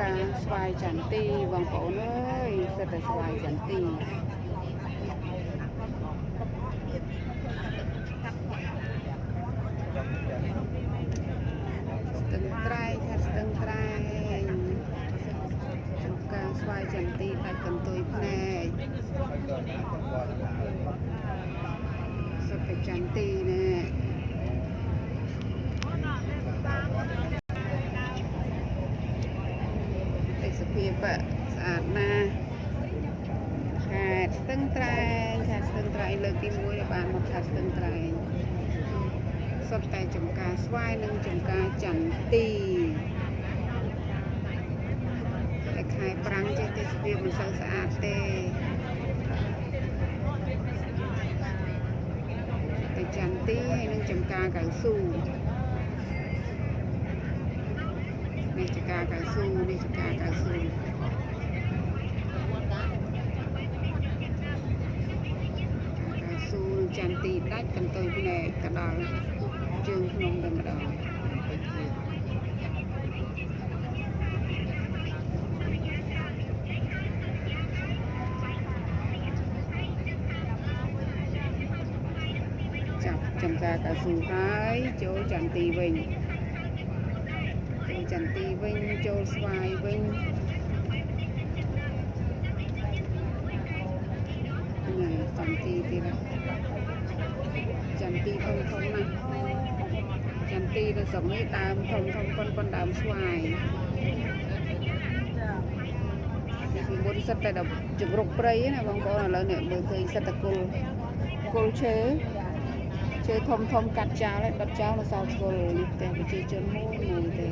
ការស្វាយចន្ទីបងប្អូនអើយសិតតែស្វាយចន្ទីស្ទឹងត្រែងខេត្តស្ទឹងត្រែងចំការស្វាយចន្ទីដាច់កន្ទុយភ្នែកសិតតែចន្ទីនេះទេសភាពស្អាតណាស់ខេត្តស្ទឹងត្រែងខេត្តស្ទឹងត្រែងលើកទី1ដែលបានមកខេត្តស្ទឹងត្រែងសុទ្ធតែចំការស្វាយនិងចំការចន្ទីតែខែប្រាំងចេះទេសភាពមិនសូវស្អាតទេតែចន្ទីហើយនិងចំការកៅស៊ូនេះចំការកៅស៊ូនេះចំការកៅស៊ូចន្ទីដាច់កន្ទុយភ្នែកក៏ដល់ជើងភ្នំតែម្ដងចាប់ចំការកៅស៊ូហើយចូលចន្ទីវិញចូលចន្ទីវិញចូលស្វាយវិញចន្ទីទៀតចន្ទីធំណាស់ចន្ទីនៅស្រុកនេះដើមធំប៉ុនដើមស្វាយនេះពីមុនសិតតែជំរុកព្រៃណាបងប្អូនឥឡូវនេះមើលឃើញសិតតែគល់ឈើធំកាត់ចោលហើយដុតចោលនៅសល់គល់នេះតែប្រជាជនមួយទេ